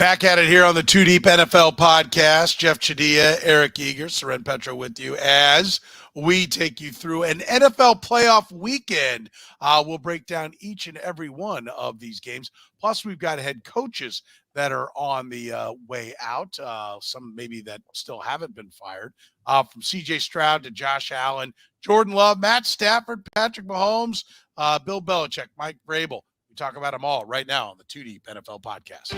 Back at it here on the Two Deep NFL podcast. Jeff Chadiha, Eric Eager, Soren Petro with you as we take you through an NFL playoff weekend. We'll break down each and every one of these games. Plus, we've got head coaches that are on the way out, some maybe that still haven't been fired, from CJ Stroud to Josh Allen, Jordan Love, Matt Stafford, Patrick Mahomes, Bill Belichick, Mike Vrabel. We talk about them all right now on the Two Deep NFL podcast.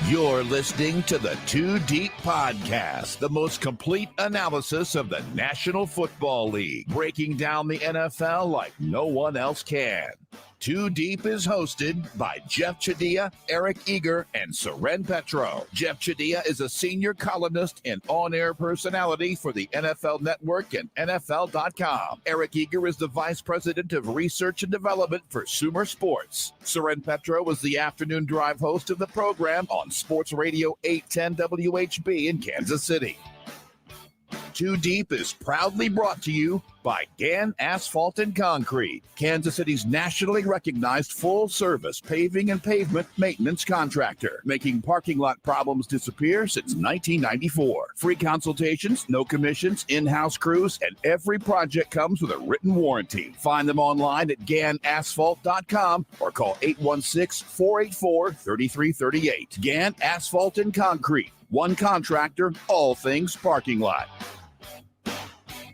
You're listening to the Two Deep Podcast, the most complete analysis of the National Football League, breaking down the NFL like no one else can. Two Deep is hosted by Jeff Chadiha, Eric Eager, and Soren Petro. Jeff Chadiha is a senior columnist and on-air personality for the NFL Network and NFL.com. Eric Eager is the vice president of research and development for Sumer Sports. Soren Petro was the afternoon drive host of the program on Sports Radio 810 WHB in Kansas City. Two Deep is proudly brought to you by Gann Asphalt and Concrete, Kansas City's nationally recognized full-service paving and pavement maintenance contractor, making parking lot problems disappear since 1994. Free consultations, no commissions, in-house crews, and every project comes with a written warranty. Find them online at GannAsphalt.com or call 816-484-3338. Gann Asphalt and Concrete. One contractor, all things parking lot.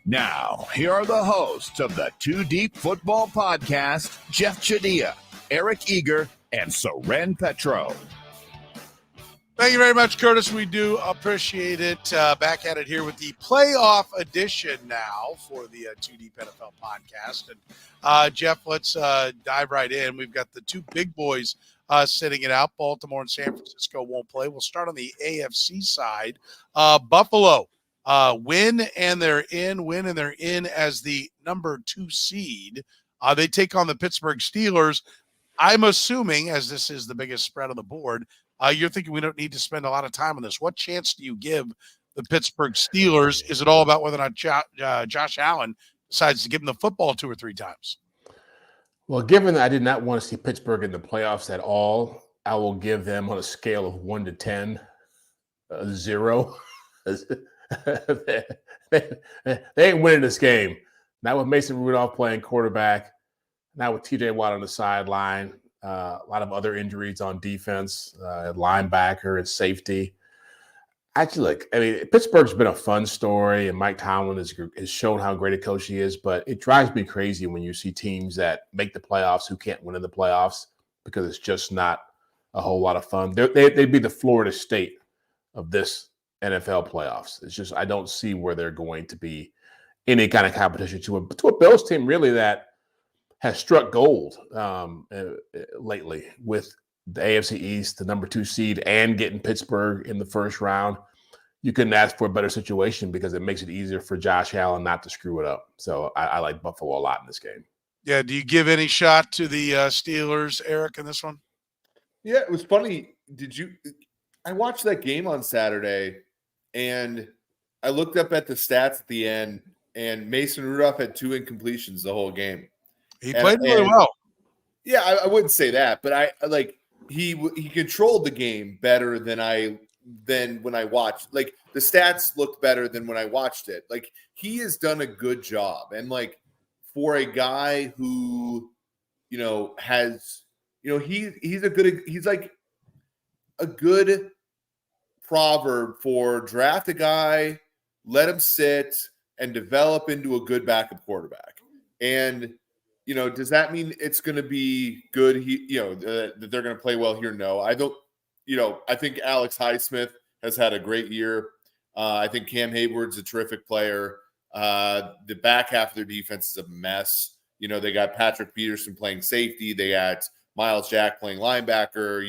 Now, here are the hosts of the Two Deep Football Podcast, Jeff Chadiha, Eric Eager, and Soren Petro. Thank you very much, Curtis. We do appreciate it. Back at it here with the playoff edition now for the Two Deep NFL Podcast. And Jeff, let's dive right in. We've got the two big boys sitting it out. Baltimore and San Francisco won't play. We'll start on the AFC side. Buffalo. Win and they're in as the number 2 seed. They take on the Pittsburgh Steelers. I'm assuming, as this is the biggest spread on the board, you're thinking we don't need to spend a lot of time on this. What chance do you give the Pittsburgh Steelers? Is it all about whether or not Josh Allen decides to give them the football 2 or 3 times? Well, given that I did not want to see Pittsburgh in the playoffs at all, I will give them on a scale of 1 to 10, 0. They ain't winning this game. Not with Mason Rudolph playing quarterback, not with TJ Watt on the sideline, a lot of other injuries on defense, linebacker and safety. Actually, look, I mean, Pittsburgh's been a fun story, and Mike Tomlin has shown how great a coach he is, but it drives me crazy when you see teams that make the playoffs who can't win in the playoffs because it's just not a whole lot of fun. They'd be the Florida State of this NFL playoffs. It's just I don't see where they're going to be any kind of competition to a Bills team really that has struck gold lately with the AFC East, the number 2 seed, and getting Pittsburgh in the first round. You couldn't ask for a better situation because it makes it easier for Josh Allen not to screw it up. So I like Buffalo a lot in this game. Yeah. Do you give any shot to the Steelers, Eric, in this one? Yeah, it was funny. I watched that game on Saturday, and I looked up at the stats at the end, and Mason Rudolph had 2 incompletions the whole game. He played really well. Yeah, I wouldn't say that, but he controlled the game better than when I watched. Like, the stats looked better than when I watched it. Like, he has done a good job, and like for a guy who, has, he's like a good proverb for draft a guy, let him sit, and develop into a good backup quarterback. And, does that mean it's going to be good? That they're going to play well here? No, I don't. I think Alex Highsmith has had a great year. I think Cam Hayward's a terrific player. The back half of their defense is a mess. They got Patrick Peterson playing safety. They got Miles Jack playing linebacker.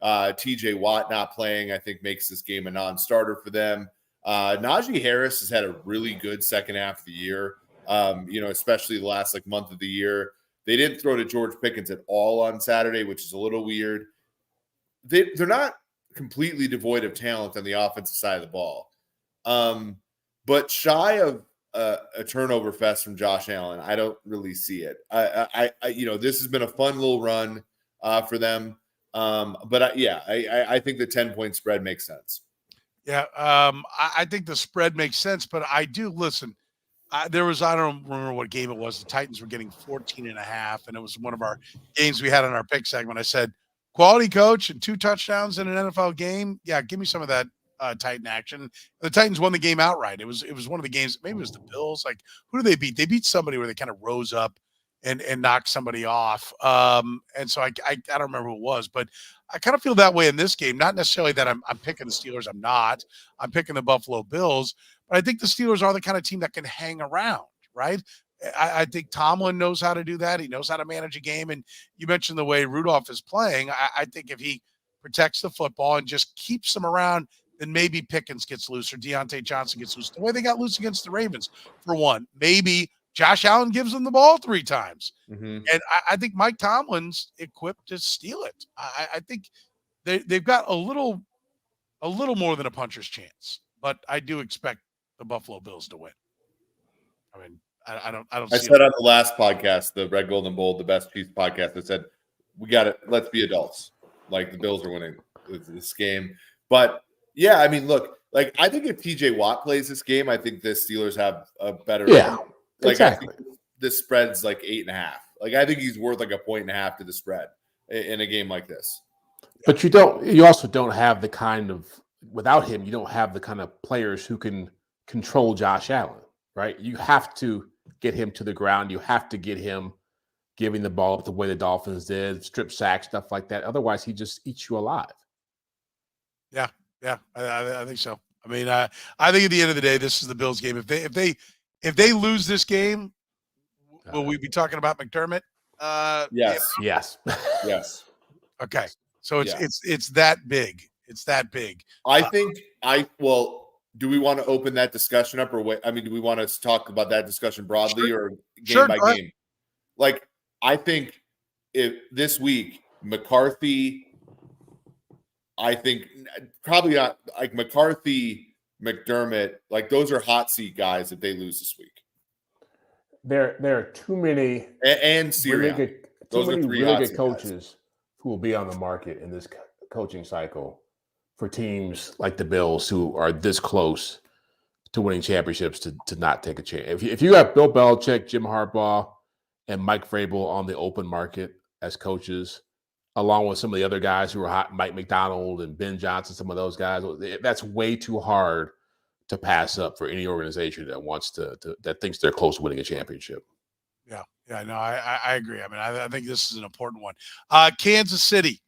TJ Watt not playing, I think, makes this game a non-starter for them. Najee Harris has had a really good second half of the year, especially the last month of the year. They didn't throw to George Pickens at all on Saturday, which is a little weird. They're not completely devoid of talent on the offensive side of the ball. But shy of a turnover fest from Josh Allen, I don't really see it. This has been a fun little run for them. But I think the 10-point spread makes sense. Yeah, I think the spread makes sense, but I do listen. I don't remember what game it was. The Titans were getting 14.5, and it was one of our games we had on our pick segment. I said, quality coach and 2 touchdowns in an NFL game. Yeah, give me some of that Titan action. The Titans won the game outright. It was one of the games. Maybe it was the Bills. Like, who did they beat? They beat somebody where they kind of rose up and knocked somebody off. And so I don't remember who it was, but I kind of feel that way in this game. Not necessarily that I'm picking the Steelers. I'm not. I'm picking the Buffalo Bills. But I think the Steelers are the kind of team that can hang around, right? I think Tomlin knows how to do that. He knows how to manage a game. And you mentioned the way Rudolph is playing. I think if he protects the football and just keeps them around, then maybe Pickens gets loose or Deontay Johnson gets loose. The way they got loose against the Ravens, for one. Maybe Josh Allen gives them the ball 3 times. Mm-hmm. And I think Mike Tomlin's equipped to steal it. I think they've got a little more than a puncher's chance. But I do expect the Buffalo Bills to win. I mean, I don't. I said on the last podcast, the Red Golden Bowl, the Best Chiefs podcast, I said we got it. Let's be adults. Like the Bills are winning this game, but yeah, I mean, look, like I think if TJ Watt plays this game, I think the Steelers have a better. Yeah, like exactly. I think the spread's like 8.5. Like I think he's worth like 1.5 to the spread in a game like this. But you also don't have the kind of, without him, you don't have the kind of players who can control Josh Allen, right? You have to get him to the ground. You have to get him giving the ball up the way the Dolphins did, strip sack, stuff like that. Otherwise, he just eats you alive. Yeah, I think so. I mean, I think at the end of the day, this is the Bills game. If they lose this game, will we be talking about McDermott? Yes. Yes. Yes. Okay. So it's that big. It's that big. I think do we want to open that discussion up or wait? I mean, do we want to talk about that discussion broadly or game by game? Like, I think if this week, McCarthy, I think probably not like McCarthy, McDermott, like those are hot seat guys if they lose this week. There are too many and Syria. Really good coaches who will be on the market in this coaching cycle for teams like the Bills who are this close to winning championships to not take a chance. If you have Bill Belichick, Jim Harbaugh, and Mike Vrabel on the open market as coaches, along with some of the other guys who are hot, Mike McDonald and Ben Johnson, some of those guys, that's way too hard to pass up for any organization that wants that thinks they're close to winning a championship. Yeah, no, I agree. I mean, I think this is an important one. Kansas City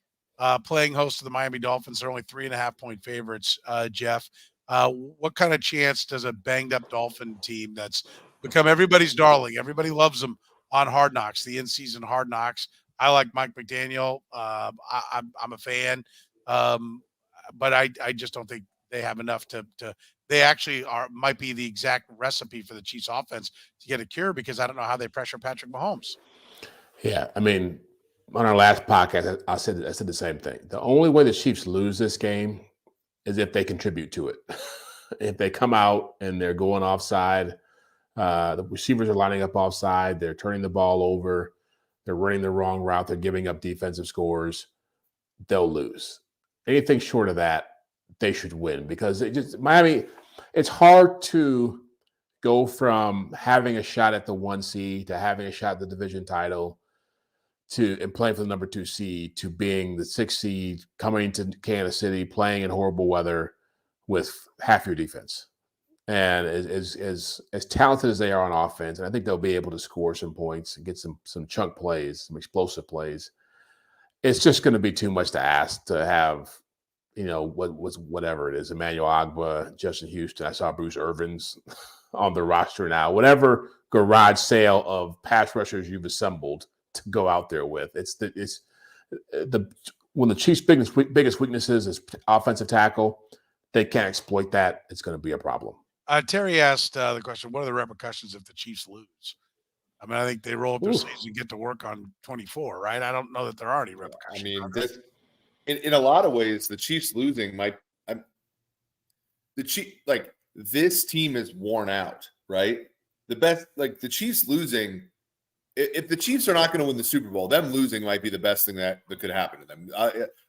playing host to the Miami Dolphins. They're only 3.5-point favorites. Jeff, what kind of chance does a banged-up Dolphin team that's become everybody's darling? Everybody loves them on Hard Knocks, the in-season Hard Knocks. I like Mike McDaniel. I'm a fan, but I just don't think they have enough to they actually might be the exact recipe for the Chiefs offense to get a cure, because I don't know how they pressure Patrick Mahomes. Yeah, I mean, on our last podcast, I said the same thing. The only way the Chiefs lose this game is if they contribute to it. If they come out and they're going offside, the receivers are lining up offside, they're turning the ball over, they're running the wrong route, they're giving up defensive scores, they'll lose. Anything short of that, they should win, because Miami, it's hard to go from having a shot at the 1 seed to having a shot at the division title and playing for the number 2 seed to being the 6 seed, coming to Kansas City, playing in horrible weather with half your defense. And as talented as they are on offense, and I think they'll be able to score some points and get some chunk plays, some explosive plays, it's just going to be too much to ask to have, whatever it is, Emmanuel Ogbah, Justin Houston. I saw Bruce Irvin's on the roster now. Whatever garage sale of pass rushers you've assembled to go out there with. When the Chiefs' biggest weaknesses is offensive tackle, they can't exploit that. It's going to be a problem. Terry asked the question, what are the repercussions if the Chiefs lose? I mean, I think they roll up their sleeves and get to work on 24, right? I don't know that there are any repercussions. I mean, in a lot of ways, the Chiefs losing this team is worn out, right? The Chiefs losing if the Chiefs are not going to win the Super Bowl, them losing might be the best thing that could happen to them.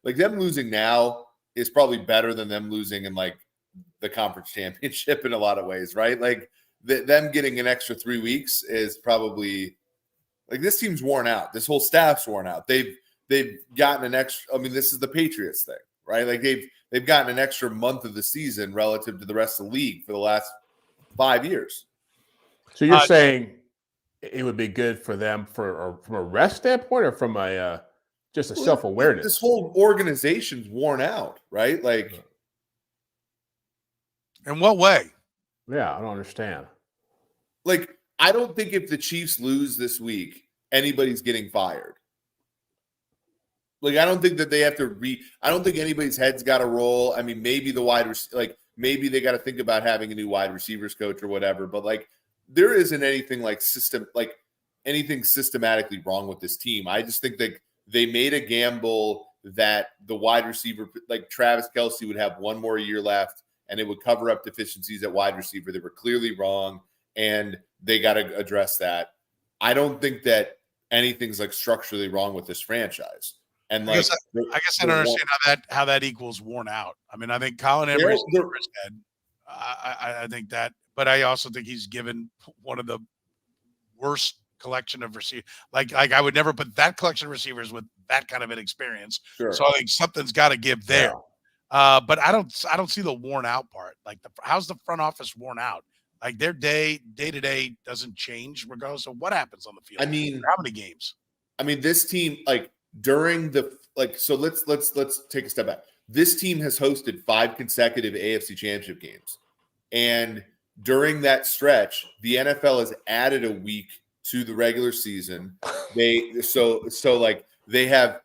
Like them losing now is probably better than them losing in like the conference championship in a lot of ways, right? Like them getting an extra 3 weeks is probably like this team's worn out. This whole staff's worn out. They've gotten an extra. I mean, this is the Patriots thing, right? Like they've gotten an extra month of the season relative to the rest of the league for the last 5 years. So you're saying it would be good for them from a rest standpoint, or from a just a self-awareness? This whole organization's worn out, right? Like, in what way? Yeah, I don't understand. Like, I don't think if the Chiefs lose this week, anybody's getting fired. Like, I don't think that they have to I don't think anybody's head's got to roll. I mean, maybe maybe they got to think about having a new wide receivers coach or whatever. But like, there isn't anything anything systematically wrong with this team. I just think that they made a gamble that the wide receiver, like Travis Kelce, would have one more year left and it would cover up deficiencies at wide receiver. They were clearly wrong, and they got to address that. I don't think that anything's like structurally wrong with this franchise. And like, I guess I don't understand how that equals worn out. I mean, I think Colin Emery's head. I think that, but I also think he's given one of the worst collection of receivers. Like I would never put that collection of receivers with that kind of an experience. Sure. So I think something's got to give there. Yeah. But I don't see the worn out part. Like how's the front office worn out? Like their day to day doesn't change regardless of what happens on the field. I mean, how many games? I mean, this team, like during the so let's take a step back. This team has hosted 5 consecutive AFC Championship games, and during that stretch, the NFL has added a week to the regular season. They have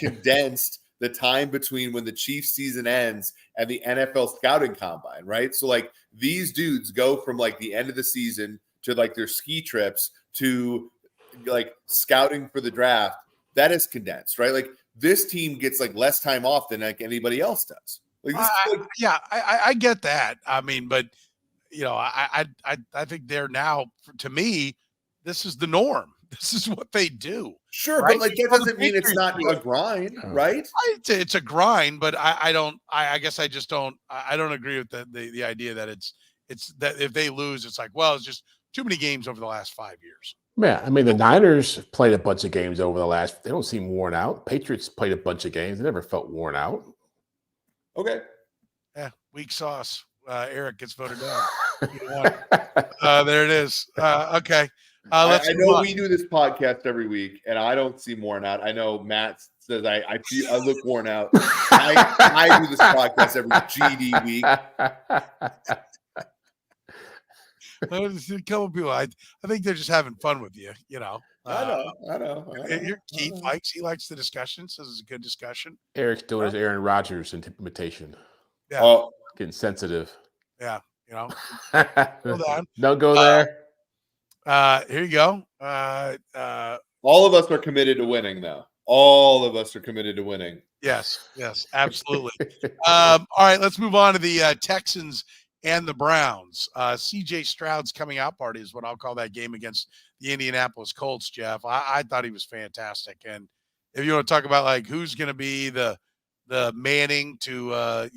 condensed the time between when the Chiefs season ends and the NFL scouting combine, right? So like these dudes go from like the end of the season to like their ski trips to like scouting for the draft. That is condensed, right? Like this team gets like less time off than like anybody else does. Like I get that. I mean, but you know, I think they're now, to me, this is the norm. This is what they do. Sure, right? But like that doesn't mean it's not a grind, right? It's a grind, but I don't agree with the idea that it's that if they lose, it's like, well, it's just too many games over the last 5 years. Yeah, I mean, the Niners played a bunch of games over the last. They don't seem worn out. Patriots played a bunch of games. They never felt worn out. Okay. Yeah, weak sauce. Eric gets voted down. There it is. Okay. I know we do this podcast every week, and I don't see worn out. I know Matt says I look worn out. I do this podcast every GD week. There's a couple people. I think they're just having fun with you. You know. I know. Keith likes. He likes the discussion. Says it's a good discussion. Eric's doing his Aaron Rodgers imitation. Yeah. Getting sensitive. Yeah. You know. Don't go there. Here you go. All of us are committed to winning, though. All of us are committed to winning. Yes, absolutely. All right, let's move on to the Texans and the Browns. CJ Stroud's coming out party is what I'll call that game against the Indianapolis Colts, Jeff. I thought he was fantastic. And if you want to talk about like who's going to be the Manning to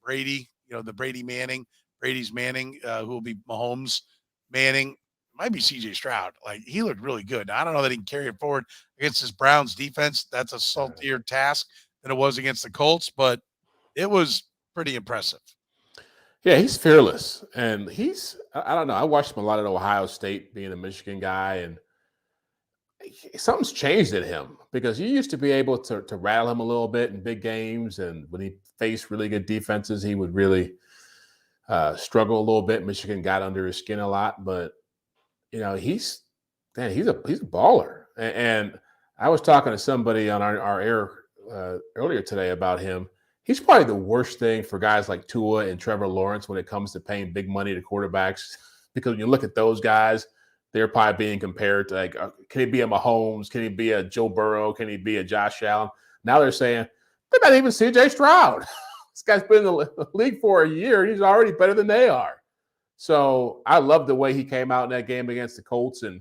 Brady, the Brady Manning, Brady's Manning, who will be Mahomes Manning, might be CJ Stroud. Like he looked really good. Now, I don't know that he can carry it forward against this Browns defense. That's a saltier task than it was against the Colts, but it was pretty impressive. Yeah, he's fearless. And I don't know. I watched him a lot at Ohio State, being a Michigan guy, and something's changed in him because you used to be able to rattle him a little bit in big games. And when he faced really good defenses, he would really struggle a little bit. Michigan got under his skin a lot, but he's a baller. And I was talking to somebody on our air earlier today about him. He's probably the worst thing for guys like Tua and Trevor Lawrence when it comes to paying big money to quarterbacks, because when you look at those guys, they're probably being compared to like, can he be a Mahomes? Can he be a Joe Burrow? Can he be a Josh Allen? Now they're saying they're not even CJ Stroud. This guy's been in the league for a year, and he's already better than they are. So I love the way he came out in that game against the Colts, and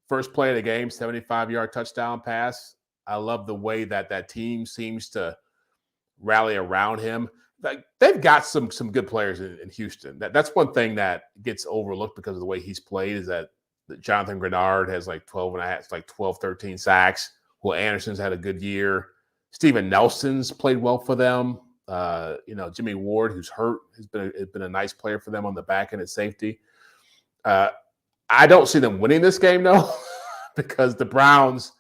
First play of the game, 75-yard touchdown pass. I love the way that team seems to rally around him. Like, they've got some good players in Houston. That's one thing that gets overlooked because of the way he's played, is that Jonathan Grenard has like 12, 13 sacks. Will Anderson's had a good year. Steven Nelson's played well for them. Jimmy Ward, who's hurt, has been a nice player for them on the back end at safety. I don't see them winning this game, though, because the Browns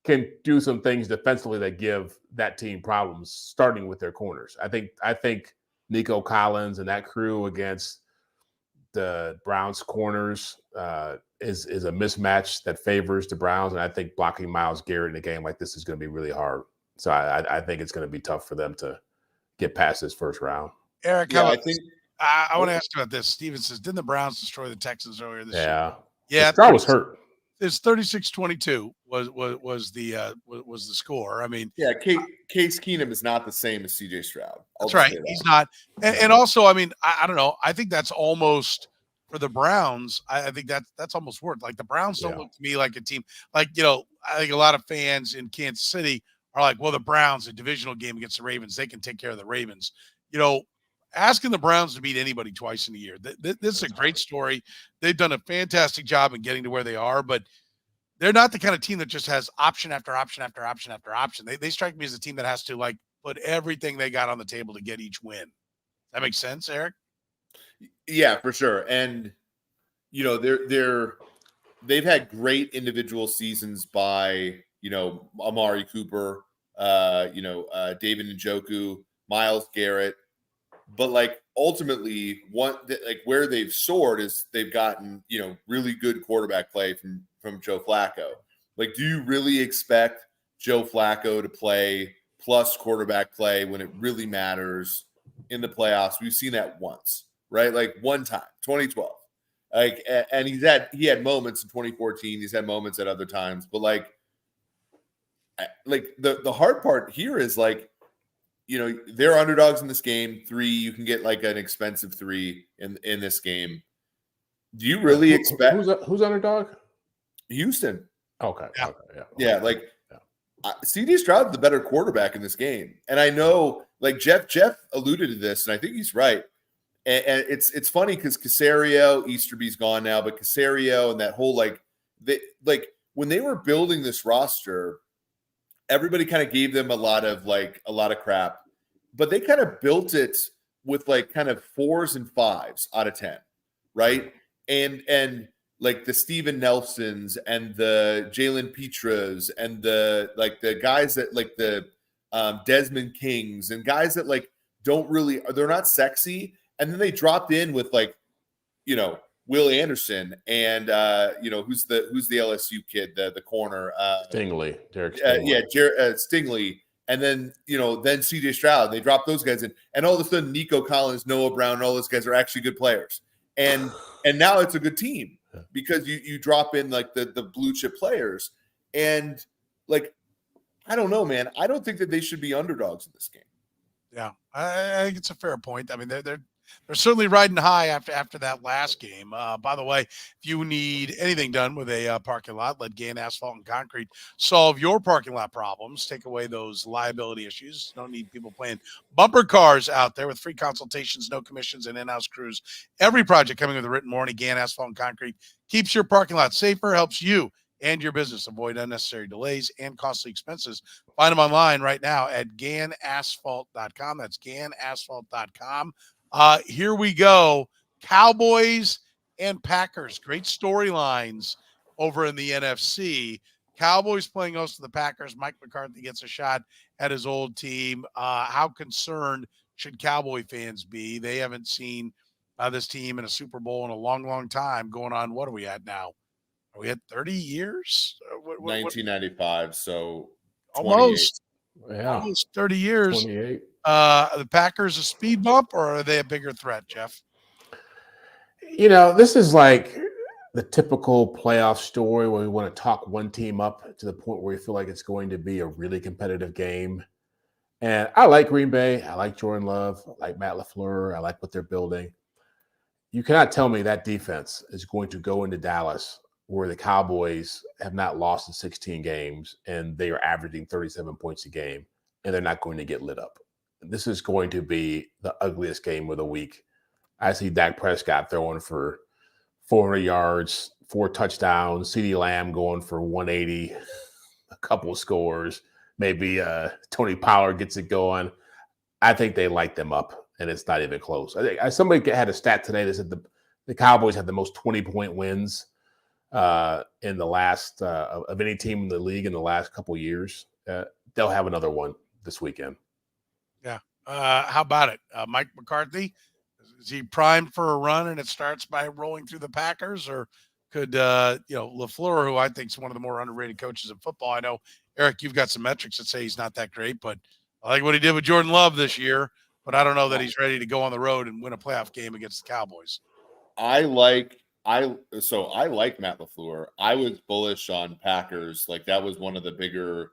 can do some things defensively that give that team problems, starting with their corners. I think Nico Collins and that crew against the Browns corners is a mismatch that favors the Browns, and I think blocking Myles Garrett in a game like this is going to be really hard. So I think it's going to be tough for them to get past this first round. Eric, I want to ask you about this. Steven says, didn't the Browns destroy the Texans earlier this year? Yeah. Stroud was hurt. It's 36-22 was the score. I mean, yeah, Case Keenum is not the same as CJ Stroud. That's right. He's not. And also, I mean, I don't know. I think that's almost, for the Browns, I think that's almost worth. Like, the Browns don't look to me like a team. Like, I think a lot of fans in Kansas City are like, well, the Browns, a divisional game against the Ravens, they can take care of the Ravens. Asking the Browns to beat anybody twice in a year. This is a great story. They've done a fantastic job in getting to where they are, but they're not the kind of team that just has option after option after option after option. They strike me as a team that has to, like, put everything they got on the table to get each win. That makes sense, Eric? Yeah, for sure. And they've had great individual seasons by Amari Cooper, David Njoku, Myles Garrett. But, like, ultimately, where they've soared is they've gotten, really good quarterback play from Joe Flacco. Like, do you really expect Joe Flacco to play plus quarterback play when it really matters in the playoffs? We've seen that once, right? Like, one time, 2012. Like, and he had moments in 2014. He's had moments at other times. But, like the hard part here is, like, they're underdogs in this game. 3, you can get like an expensive 3 in this game. Do you really expect who's underdog? Houston. Okay. Yeah. Like, CJ Stroud's the better quarterback in this game, and I know, like, Jeff alluded to this, and I think he's right. And it's funny because Caserio, Easterby's gone now, but Caserio and that whole when they were building this roster, everybody kind of gave them a lot of crap, but they kind of built it with like kind of 4s and 5s out of 10, right? And like the Steven Nelsons and the Jalen Petras and the guys that like the Desmond Kings and guys that like they're not sexy, and then they dropped in with like Will Anderson and who's the LSU kid, the corner, Stingley, Derek Stingley. Stingley, and then then CJ Stroud. They dropped those guys in, and all of a sudden Nico Collins, Noah Brown, and all those guys are actually good players, and now it's a good team because you drop in like the blue chip players, and like, I don't know, man. I don't think that they should be underdogs in this game. Yeah, I think it's a fair point. I mean, they're certainly riding high after that last game. By the way, if you need anything done with a parking lot, let Gann Asphalt and Concrete solve your parking lot problems. Take away those liability issues. Don't need people playing bumper cars out there with free consultations, no commissions, and in-house crews. Every project coming with a written warranty. Gann Asphalt and Concrete keeps your parking lot safer, helps you and your business avoid unnecessary delays and costly expenses. Find them online right now at GannAsphalt.com. That's GannAsphalt.com. Here we go. Cowboys and Packers. Great storylines over in the NFC. Cowboys playing host to the Packers. Mike McCarthy gets a shot at his old team. How concerned should Cowboy fans be? They haven't seen this team in a Super Bowl in a long, long time. Going on, what are we at now? Are we at 30 years? 1995, so 28. Yeah, Almost 30 years. 28. The Packers a speed bump, or are they a bigger threat, Jeff? This is like the typical playoff story where we want to talk one team up to the point where we feel like it's going to be a really competitive game. And I like Green Bay. I like Jordan Love. I like Matt LaFleur. I like what they're building. You cannot tell me that defense is going to go into Dallas where the Cowboys have not lost in 16 games and they are averaging 37 points a game, and they're not going to get lit up. This is going to be the ugliest game of the week. I see Dak Prescott throwing for 400 yards, 4 touchdowns, CeeDee Lamb going for 180, a couple of scores. Maybe Tony Pollard gets it going. I think they light them up, and it's not even close. I think somebody had a stat today that said the Cowboys had the most 20-point wins in the last of any team in the league in the last couple of years. They'll have another one this weekend. Yeah. How about it? Mike McCarthy, is he primed for a run and it starts by rolling through the Packers, or could LaFleur, who I think is one of the more underrated coaches in football? I know, Eric, you've got some metrics that say he's not that great, but I like what he did with Jordan Love this year, but I don't know that he's ready to go on the road and win a playoff game against the Cowboys. I like Matt LaFleur. I was bullish on Packers. Like, that was one of the bigger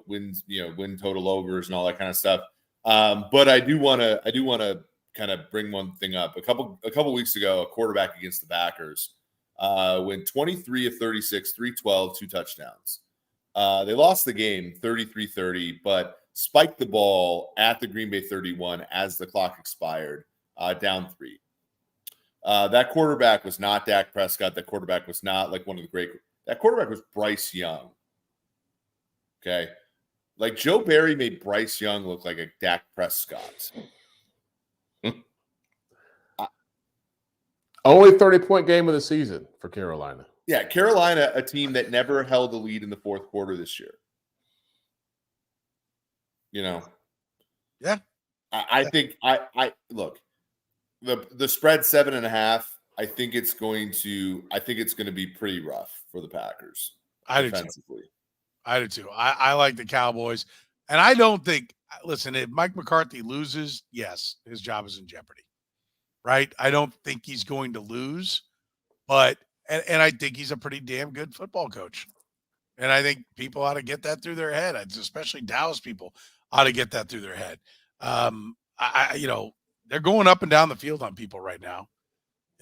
wins, win total overs and all that kind of stuff. But I do want to kind of bring one thing up. A couple weeks ago, a quarterback against the Packers went 23 of 36, 312, 2 touchdowns. They lost the game 33-30, but spiked the ball at the Green Bay 31 as the clock expired, down 3. That quarterback was not Dak Prescott. That quarterback was not like one of the great. That quarterback was Bryce Young. Okay. Like, Joe Barry made Bryce Young look like a Dak Prescott. Only 30-point game of the season for Carolina. Yeah, Carolina, a team that never held the lead in the fourth quarter this year. Yeah. I think I look, the spread 7.5. I think it's going to be pretty rough for the Packers. I do too. I like the Cowboys, and I don't think. Listen, if Mike McCarthy loses, yes, his job is in jeopardy, right? I don't think he's going to lose, but and I think he's a pretty damn good football coach, and I think people ought to get that through their head. Especially Dallas people ought to get that through their head. They're going up and down the field on people right now.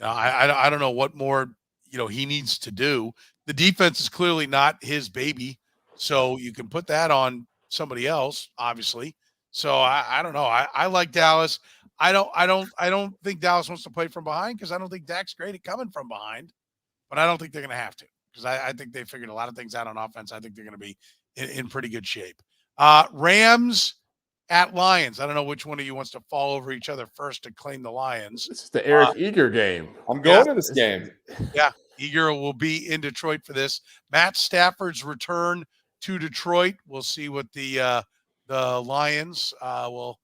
I don't know what more he needs to do. The defense is clearly not his baby, so you can put that on somebody else, obviously. So I don't know. I like Dallas. I don't think Dallas wants to play from behind because I don't think Dak's great at coming from behind, but I don't think they're going to have to because I think they figured a lot of things out on offense. I think they're going to be in pretty good shape. Rams at Lions. I don't know which one of you wants to fall over each other first to claim the Lions. This is the Eric Eager game. I'm going to this game. Yeah, Eager will be in Detroit for this. Matt Stafford's return to Detroit. We'll see what the Lions will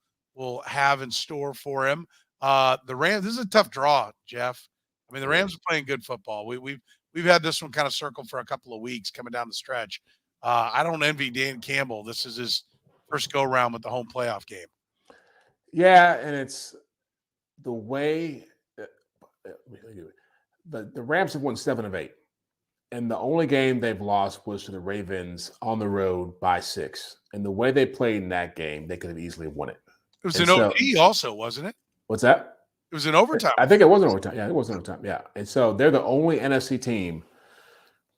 have in store for him. The Rams. This is a tough draw, Jeff. I mean, the Rams are playing good football. We've had this one kind of circled for a couple of weeks coming down the stretch. I don't envy Dan Campbell. This is his first go around with the home playoff game. Yeah, and it's the way the Rams have won 7 of 8, and the only game they've lost was to the Ravens on the road by 6. And the way they played in that game, they could have easily won it. It was an OT also, wasn't it? What's that? It was an overtime. I think it was an overtime. Yeah, it was an overtime. Yeah, and so they're the only NFC team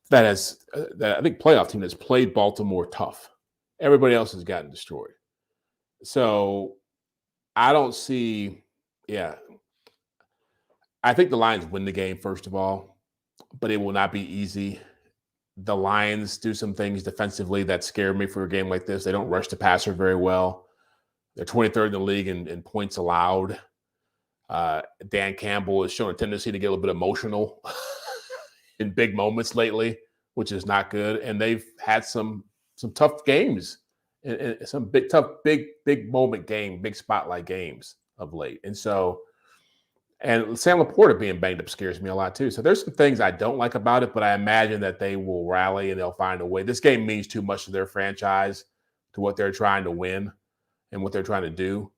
that I think playoff team that's played Baltimore tough. Everybody else has gotten destroyed. So I don't see, I think the Lions win the game, first of all, but it will not be easy. The Lions do some things defensively that scare me for a game like this. They don't rush the passer very well. They're 23rd in the league in points allowed. Dan Campbell has shown a tendency to get a little bit emotional in big moments lately, which is not good. And they've had some tough games, and some big moment game, big spotlight games of late. And so, and Sam Laporta being banged up scares me a lot too. So there's some things I don't like about it, but I imagine that they will rally and they'll find a way. This game means too much to their franchise, to what they're trying to win and what they're trying to do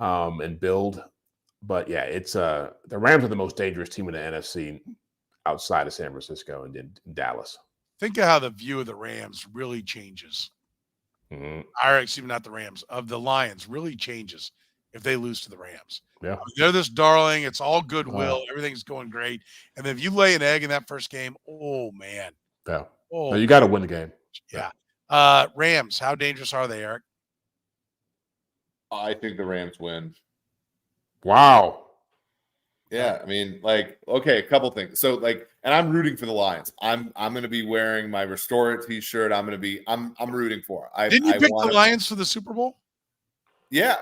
and build. But yeah, it's the Rams are the most dangerous team in the NFC outside of San Francisco and in Dallas. Think of how the view of the Rams really changes. Mm-hmm. Or excuse me, not the Rams, of the Lions really changes if they lose to the Rams. Yeah. I mean, they're this darling. It's all goodwill. Everything's going great. And then if you lay an egg in that first game, oh, man. Yeah. Oh, No, you got to win the game. Yeah. Rams, how dangerous are they, Eric? I think the Rams win. Wow. Yeah, I mean, like, okay, a couple things. So, like, and I'm rooting for the Lions. I'm going to be wearing my Restore It T-shirt. I'm rooting for it. Didn't you pick the Lions for the Super Bowl? Yeah,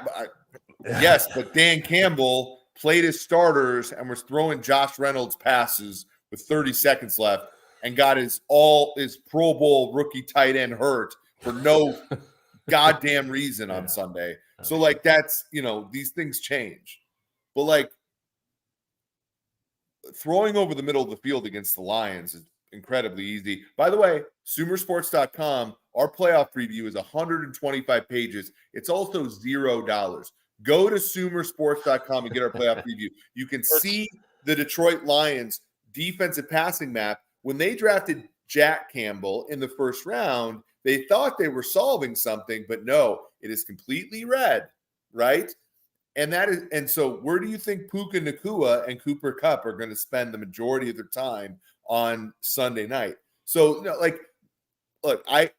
yes, but Dan Campbell played his starters and was throwing Josh Reynolds passes with 30 seconds left and got his Pro Bowl rookie tight end hurt for no goddamn reason on Sunday. So, like, that's, these things change. But, like, throwing over the middle of the field against the Lions is incredibly easy. By the way, Sumersports.com, our playoff preview is 125 pages. It's also $0. Go to Sumersports.com and get our playoff preview. You can see the Detroit Lions defensive passing map. When they drafted Jack Campbell in the first round, they thought they were solving something, but no, it is completely red, right? And so where do you think Puka Nacua and Cooper Kupp are going to spend the majority of their time on Sunday night? So, look, I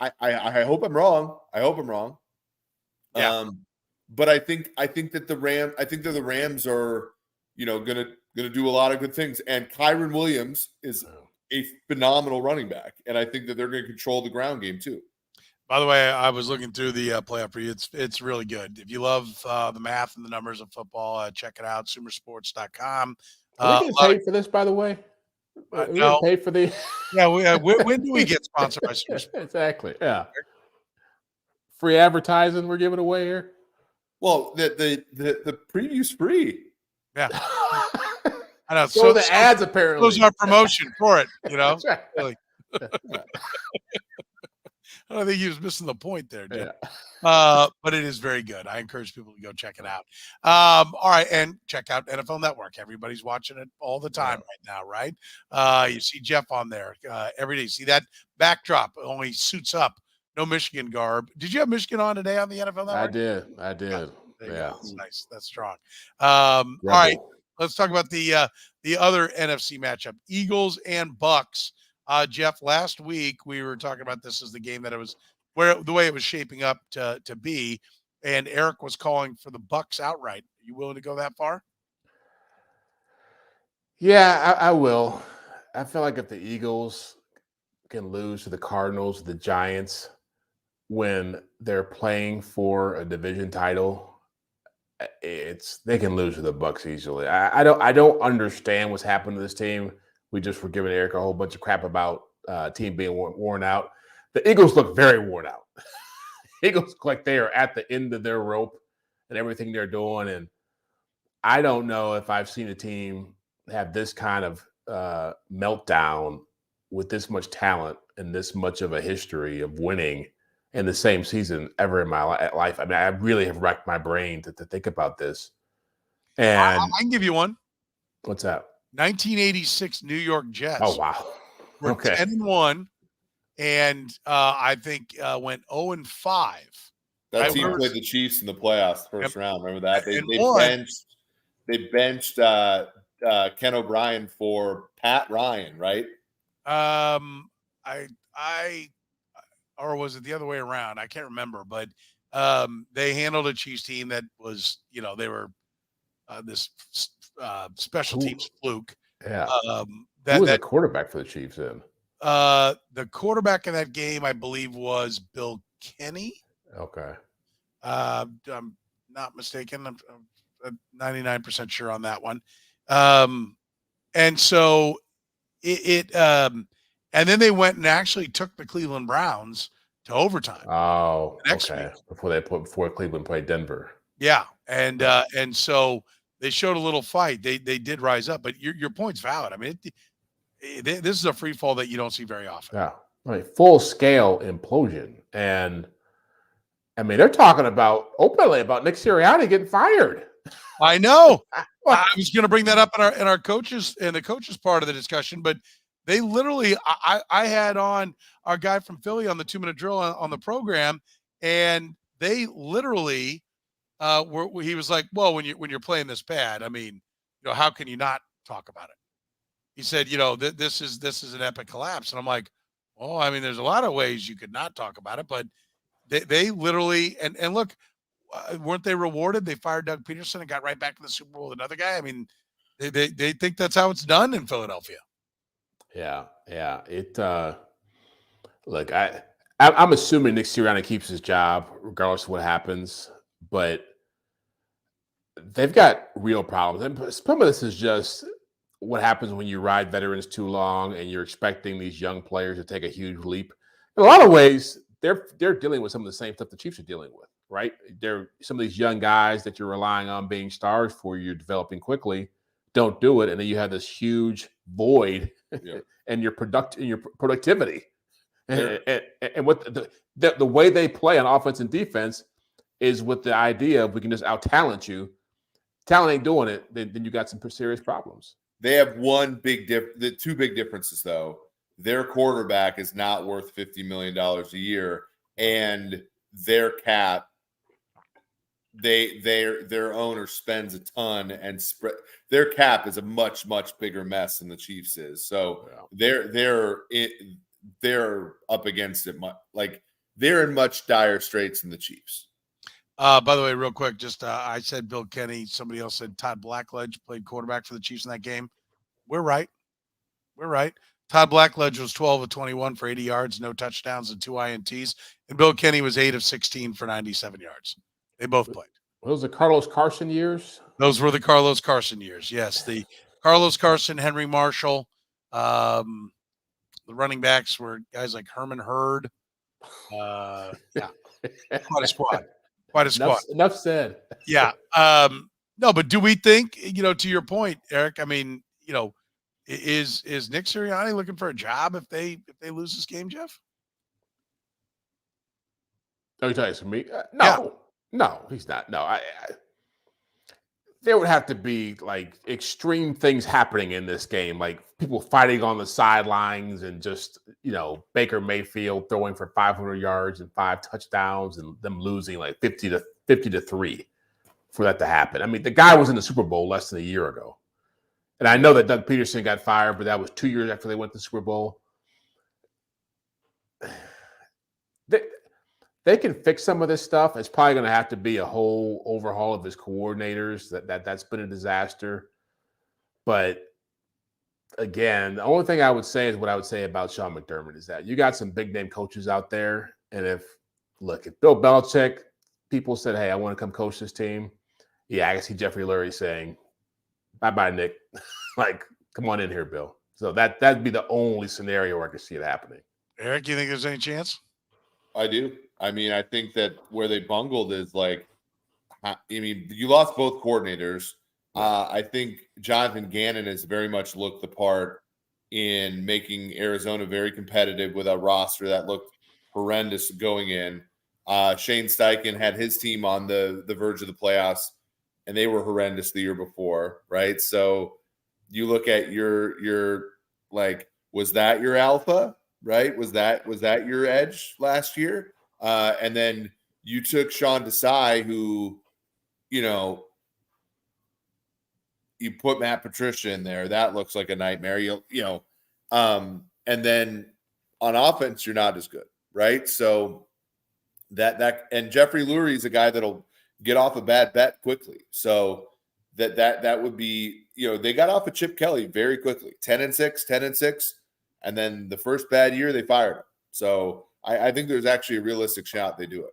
hope I'm wrong. Yeah. But I think that the Rams are, going to do a lot of good things. And Kyron Williams is a phenomenal running back, and I think that they're going to control the ground game too. By the way, I was looking through the playoff preview. It's really good. If you love the math and the numbers of football, check it out, Sumersports.com. Are we getting paid for this, by the way? Are we getting paid for the? Yeah. When do we get sponsored by Sumersports? Exactly. Yeah. Free advertising we're giving away here. Well, the preview's free. Yeah. I know. So the ads apparently. Those are promotion for it. That's right. Really. I don't think he was missing the point there, Jim. Yeah. But it is very good. I encourage people to go check it out. All right, and check out NFL Network. Everybody's watching it all the time right now, right? You see Jeff on there every day. See that backdrop? Only suits up. No Michigan garb. Did you have Michigan on today on the NFL Network? I did. Yeah. That's nice. That's strong. All right, let's talk about the other NFC matchup: Eagles and Bucs. Jeff, last week we were talking about this as the game that it was the way it was shaping up to be, and Eric was calling for the Bucs outright. Are you willing to go that far? Yeah, I will. I feel like if the Eagles can lose to the Cardinals, the Giants, when they're playing for a division title, they can lose to the Bucs easily. I don't understand what's happened to this team. We just were giving Eric a whole bunch of crap about team being worn out. The Eagles look very worn out. Eagles look like they are at the end of their rope and everything they're doing. And I don't know if I've seen a team have this kind of meltdown with this much talent and this much of a history of winning in the same season ever in my life. I mean, I really have racked my brain to think about this. And I can give you one. What's that? 1986 New York Jets. Oh, wow. Were 10-1, and I think went 0-5. That team played the Chiefs in the playoffs first round. Remember that? They benched Ken O'Brien for Pat Ryan, right? Or was it the other way around? I can't remember, but they handled a Chiefs team that was, they were this special teams fluke. Yeah. Who was the quarterback for the Chiefs then? The quarterback in that game, I believe, was Bill Kenny. Okay. I'm not mistaken. I'm 99% sure on that one. And so and then they went and actually took the Cleveland Browns to overtime. Oh, next okay. week. Before Cleveland played Denver. Yeah, and so they showed a little fight. They did rise up, but your point's valid. I mean, this is a free fall that you don't see very often. Yeah, right. Full scale implosion, and I mean they're talking openly about Nick Sirianni getting fired. I know. I was going to bring that up in our coaches and the coaches part of the discussion, but they literally, I had on our guy from Philly on the 2-minute drill on the program, and they literally where he was like, well, when you're playing this bad, I mean, how can you not talk about it? He said, this is an epic collapse. And I'm like, well, I mean, there's a lot of ways you could not talk about it, but they literally, and look, weren't they rewarded? They fired Doug Peterson and got right back to the Super Bowl with another guy. I mean, they think that's how it's done in Philadelphia. Yeah. It look, I'm assuming Nick Sirianni keeps his job regardless of what happens, but they've got real problems. And some of this is just what happens when you ride veterans too long and you're expecting these young players to take a huge leap. In a lot of ways, they're dealing with some of the same stuff the Chiefs are dealing with, right? They're some of these young guys that you're relying on being stars for, you're developing quickly, don't do it, and then you have this huge void in your productivity. And what the way they play on offense and defense is with the idea of we can just out-talent you. Talent ain't doing it, then you got some serious problems. They have the two big differences, though. Their quarterback is not worth $50 million a year, and their cap, their owner spends a ton, and their cap is a much, much bigger mess than the Chiefs is. So they're up against it. Like, they're in much dire straits than the Chiefs. By the way, real quick, just I said Bill Kenny. Somebody else said Todd Blackledge played quarterback for the Chiefs in that game. We're right. Todd Blackledge was 12 of 21 for 80 yards, no touchdowns, and 2 INTs. And Bill Kenny was 8 of 16 for 97 yards. They both played. Those are Carlos Carson years? Those were the Carlos Carson years. Yes, the Carlos Carson, Henry Marshall. The running backs were guys like Herman Hurd. Quite a squad. Enough said. Yeah. No, but do we think, to your point, Eric, I mean, is Nick Sirianni looking for a job if they lose this game, Jeff? Are you talking to me? No, he's not. No, there would have to be like extreme things happening in this game, like people fighting on the sidelines and just, Baker Mayfield throwing for 500 yards and 5 touchdowns and them losing like 50-3 for that to happen. I mean, the guy was in the Super Bowl less than a year ago. And I know that Doug Peterson got fired, but that was 2 years after they went to the Super Bowl. They can fix some of this stuff. It's probably going to have to be a whole overhaul of his coordinators. That's been a disaster. But again, the only thing I would say is what I would say about Sean McDermott is that you got some big name coaches out there. And if Bill Belichick, people said, hey, I want to come coach this team. Yeah, I can see Jeffrey Lurie saying, bye-bye, Nick. Like, come on in here, Bill. So that'd be the only scenario where I could see it happening. Eric, do you think there's any chance? I do. I mean, I think that where they bungled is you lost both coordinators. I think Jonathan Gannon has very much looked the part in making Arizona very competitive with a roster that looked horrendous going in. Shane Steichen had his team on the verge of the playoffs, and they were horrendous the year before, right? So you look at your was that your alpha, right? Was that your edge last year? And then you took Sean Desai, who, you put Matt Patricia in there. That looks like a nightmare. And then on offense, you're not as good, right? So and Jeffrey Lurie is a guy that'll get off a bad bet quickly. So that would be, they got off of Chip Kelly very quickly, 10-6, and then the first bad year they fired him. So I think there's actually a realistic shot they do it.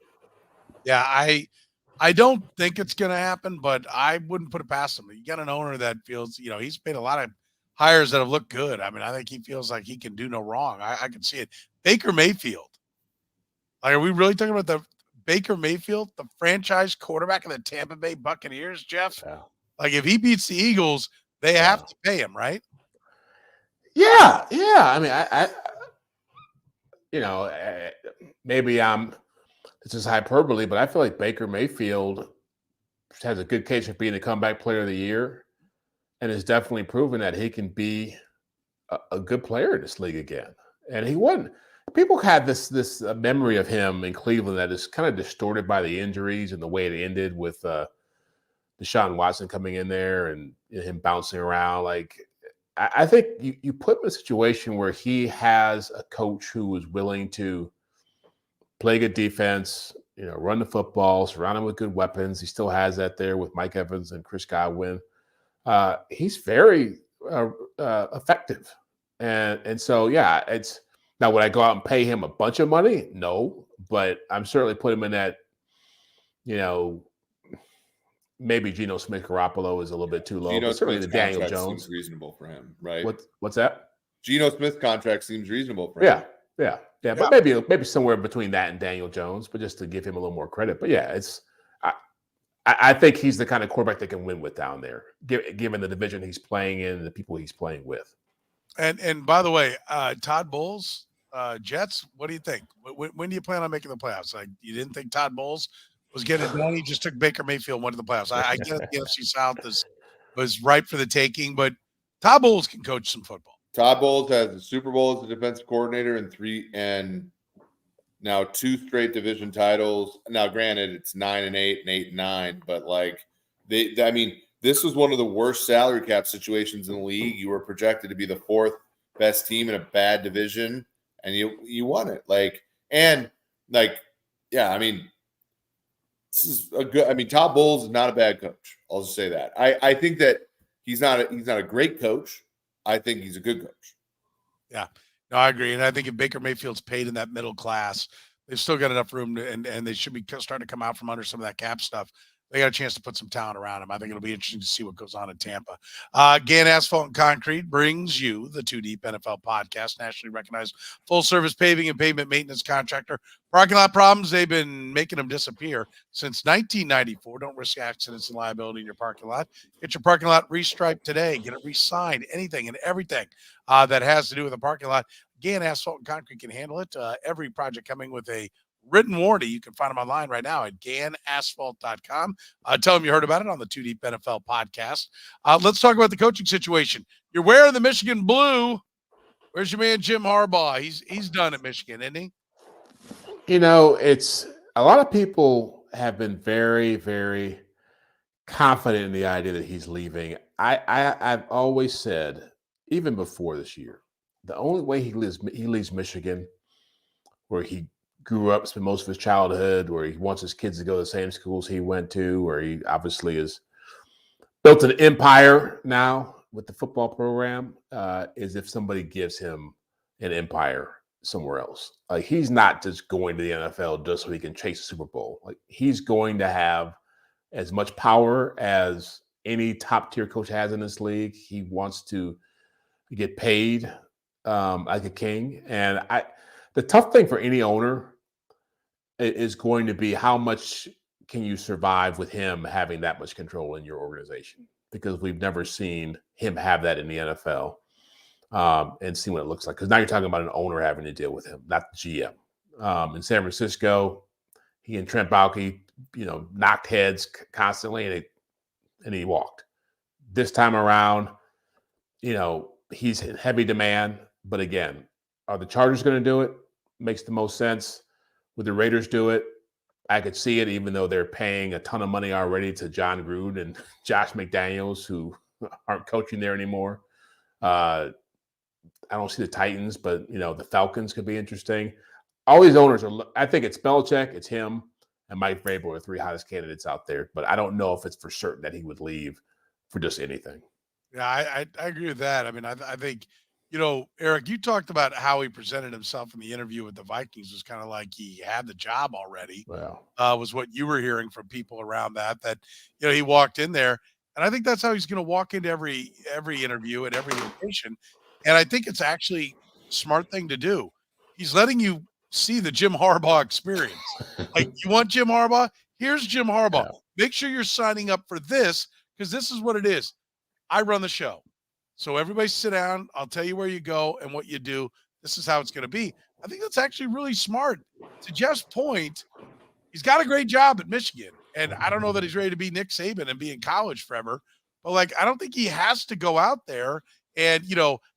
Yeah, I don't think it's going to happen, but I wouldn't put it past him. You got an owner that feels, he's made a lot of hires that have looked good. I mean, I think he feels like he can do no wrong. I can see it. Baker Mayfield. Like, are we really talking about the Baker Mayfield, the franchise quarterback of the Tampa Bay Buccaneers, Jeff? Yeah. Like, if he beats the Eagles, they have to pay him, right? Yeah. I mean, maybe this is hyperbole, but I feel like Baker Mayfield has a good case for being the comeback player of the year and has definitely proven that he can be a good player in this league again. And he wasn't. People had this memory of him in Cleveland that is kind of distorted by the injuries and the way it ended with Deshaun Watson coming in there and him bouncing around. Like, I think you put him in a situation where he has a coach who is willing to play good defense, run the football, surround him with good weapons. He still has that there with Mike Evans and Chris Godwin. He's very effective. And so, yeah, it's now, would I go out and pay him a bunch of money? No, but I'm certainly putting him in that, maybe Geno Smith-Garoppolo is a little bit too low, but certainly the Daniel Jones seems reasonable for him, right? What's that? Geno Smith contract seems reasonable for him. Yeah. But maybe somewhere between that and Daniel Jones, but just to give him a little more credit. But yeah, I think he's the kind of quarterback that can win with down there, given the division he's playing in and the people he's playing with. And by the way, Todd Bowles, Jets, what do you think? When do you plan on making the playoffs? Like, you didn't think Todd Bowles was getting it done? He just took Baker Mayfield, went to the playoffs. I get it, the NFC South was ripe for the taking, but Todd Bowles can coach some football. Todd Bowles has the Super Bowl as the defensive coordinator and now 2 straight division titles. Now, granted, it's 9-8 and 8-9, but like this was one of the worst salary cap situations in the league. You were projected to be the 4th best team in a bad division, and you won it. This is a good. Todd Bowles is not a bad coach. I'll just say that. I think that he's not a great coach. I think he's a good coach. Yeah, no, I agree, and I think if Baker Mayfield's paid in that middle class, they've still got enough room and they should be starting to come out from under some of that cap stuff. They got a chance to put some talent around him. I think it'll be interesting to see what goes on in Tampa. Gann Asphalt and Concrete brings you the Two Deep NFL podcast, nationally recognized full-service paving and pavement maintenance contractor. Parking lot problems, they've been making them disappear since 1994. Don't risk accidents and liability in your parking lot. Get your parking lot restriped today. Get it re-signed, anything and everything that has to do with the parking lot. Gann Asphalt and Concrete can handle it. Every project coming with a written warranty. You can find them online right now at GannAsphalt.com. Tell them you heard about it on the Two Deep NFL podcast. Let's talk about the coaching situation. You're wearing the Michigan blue. Where's your man Jim Harbaugh? He's done at Michigan, isn't he? It's a lot of people have been very, very confident in the idea that he's leaving. I've always said, even before this year, the only way he leaves Michigan, where he grew up, spent most of his childhood, where he wants his kids to go to the same schools he went to, where he obviously has built an empire now with the football program, is if somebody gives him an empire somewhere else. Like, he's not just going to the NFL just so he can chase a Super Bowl. Like, he's going to have as much power as any top tier coach has in this league. He wants to get paid like a king. And the tough thing for any owner is going to be how much can you survive with him having that much control in your organization, because we've never seen him have that in the NFL and see what it looks like. Because now you're talking about an owner having to deal with him, not the GM. In San Francisco, he and Trent Baalke, knocked heads constantly, and he walked. This time around, he's in heavy demand. But again, are the Chargers going to do it? Makes the most sense. Would the Raiders do it? I could see it, even though they're paying a ton of money already to John Gruden and Josh McDaniels, who aren't coaching there anymore. I don't see the Titans, but, the Falcons could be interesting. All these owners I think it's Belichick, it's him, and Mike Vrabel are the 3 hottest candidates out there. But I don't know if it's for certain that he would leave for just anything. Yeah, I agree with that. I think, Eric, you talked about how he presented himself in the interview with the Vikings was kind of like he had the job already. Wow. Was what you were hearing from people around that he walked in there. And I think that's how he's going to walk into every interview at every location. And I think it's actually a smart thing to do. He's letting you see the Jim Harbaugh experience. Like, you want Jim Harbaugh? Here's Jim Harbaugh. Yeah. Make sure you're signing up for this, because this is what it is. I run the show. So everybody sit down. I'll tell you where you go and what you do. This is how it's going to be. I think that's actually really smart. To Jeff's point, he's got a great job at Michigan. And I don't know that he's ready to be Nick Saban and be in college forever. But, I don't think he has to go out there and,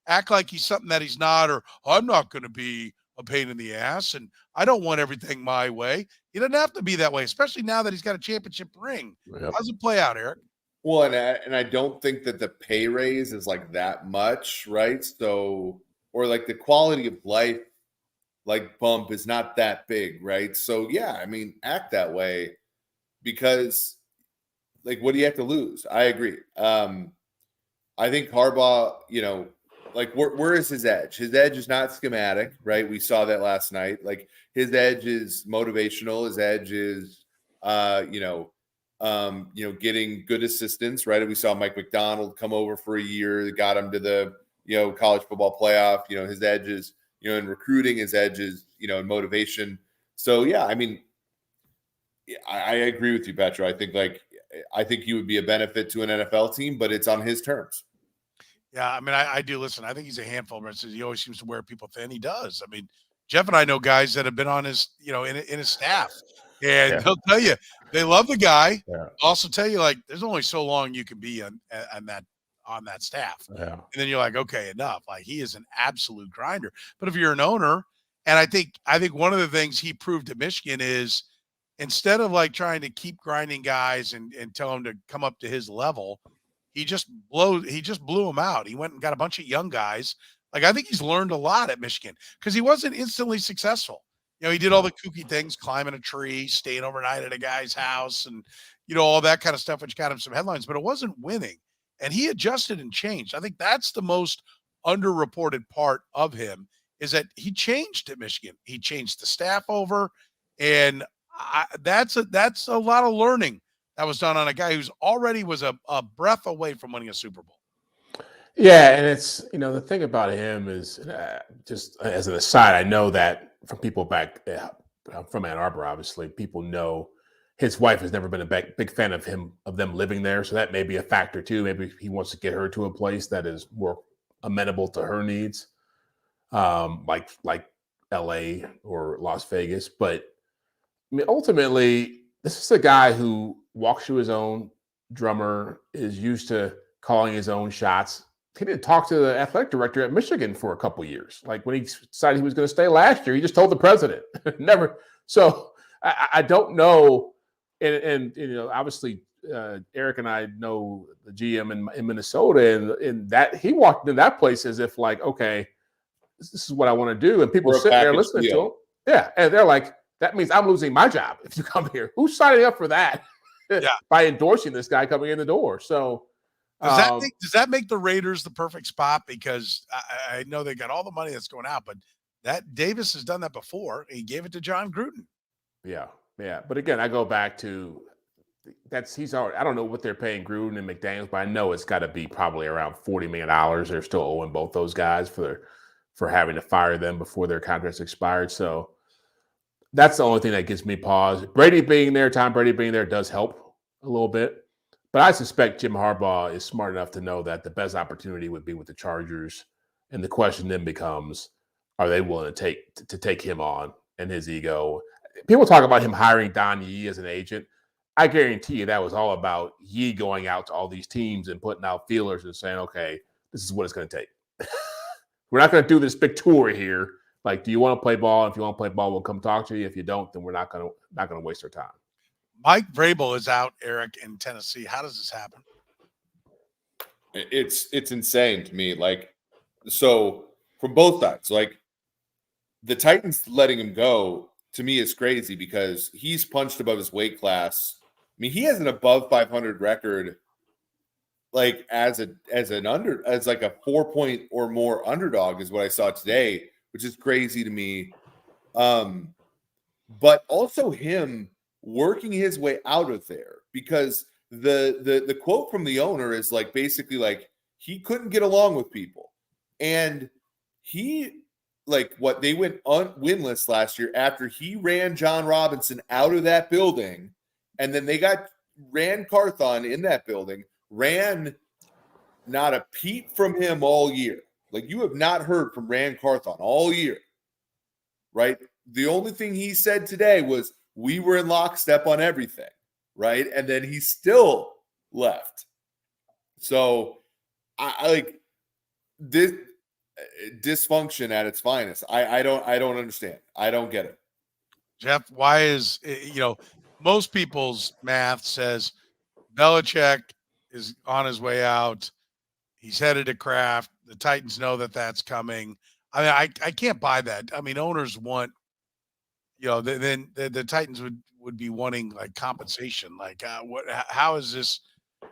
act like he's something that he's not, or I'm not going to be a pain in the ass, and I don't want everything my way. He doesn't have to be that way, especially now that he's got a championship ring. Yep. How's it play out, Eric? Well, and I don't think that the pay raise is like that much, right? So, or like the quality of life, like bump is not that big, right? So, yeah, I mean, act that way because, like, what do you have to lose? I agree. I think Harbaugh, like where is his edge? His edge is not schematic, right? We saw that last night. Like his edge is motivational. His edge is, getting good assistance, right? We saw Mike McDonald come over for a year, got him to the, college football playoff. His edge is, in recruiting, his edge is, in motivation. So, yeah, I mean, I agree with you, Petro. I think he would be a benefit to an NFL team, but it's on his terms. Yeah, I mean, I do listen. I think he's a handful. He always seems to wear people thin. He does. I mean, Jeff and I know guys that have been on his, in his staff, and they'll tell you they love the guy. Yeah. Also tell you like there's only so long you can be on that staff. Yeah. And then you're like, okay, enough. Like he is an absolute grinder. But if you're an owner, and I think one of the things he proved at Michigan is instead of like trying to keep grinding guys and tell them to come up to his level, he just blew them out. He went and got a bunch of young guys. Like I think he's learned a lot at Michigan because he wasn't instantly successful. He did all the kooky things, climbing a tree, staying overnight at a guy's house, and all that kind of stuff, which got him some headlines. But it wasn't winning, and he adjusted and changed. I think that's the most underreported part of him is that he changed at Michigan. He changed the staff over, and that's a lot of learning that was done on a guy who's already was a breath away from winning a Super Bowl. Yeah, and it's the thing about him is just as an aside, I know that from people back from Ann Arbor, obviously, people know his wife has never been a big fan of them living there, so that may be a factor too. Maybe he wants to get her to a place that is more amenable to her needs, like L.A. or Las Vegas. But I mean, ultimately, this is a guy who walks to his own drummer, is used to calling his own shots. He didn't talk to the athletic director at Michigan for a couple of years. Like when he decided he was going to stay last year, he just told the president. Never. So I don't know. And obviously Eric and I know the GM in Minnesota, and that he walked in that place as if like, okay, this is what I want to do. And people sit there listening to him. Yeah. And they're like, that means I'm losing my job if you come here. Who's signing up for that? By endorsing this guy coming in the door. So does that make the Raiders the perfect spot? Because I know they got all the money that's going out, but that Davis has done that before. He gave it to John Gruden. Yeah. But again, I go back to he's already. I don't know what they're paying Gruden and McDaniels, but I know it's got to be probably around $40 million. They're still owing both those guys for having to fire them before their contracts expired. So that's the only thing that gives me pause. Tom Brady being there does help a little bit. But I suspect Jim Harbaugh is smart enough to know that the best opportunity would be with the Chargers. And the question then becomes, are they willing to take him on and his ego? People talk about him hiring Don Yee as an agent. I guarantee you that was all about Yee going out to all these teams and putting out feelers and saying, okay, this is what it's going to take. We're not going to do this big tour here. Like, do you want to play ball? If you want to play ball, we'll come talk to you. If you don't, then we're not going to waste our time. Mike Vrabel is out, Eric, in Tennessee. How does this happen? It's insane to me. Like, so from both sides, like the Titans letting him go to me is crazy because he's punched above his weight class. I mean, he has an above 500 record, like as like a 4-point or more underdog is what I saw today, which is crazy to me. But also him working his way out of there because the quote from the owner is like basically like he couldn't get along with people, and he they went winless last year after he ran John Robinson out of that building, and then they ran Carthon in that building, ran not a peep from him all year. Like you have not heard from Rand Carthon all year, right? The only thing he said today was we were in lockstep on everything, right? And then he still left. So I like this. dysfunction at its finest. I don't understand. I don't get it. Jeff, why is, most people's math says Belichick is on his way out. He's headed to Kraft. The Titans know that that's coming. I mean, I can't buy that. I mean, owners want, then the Titans would be wanting like compensation. Like, how is this?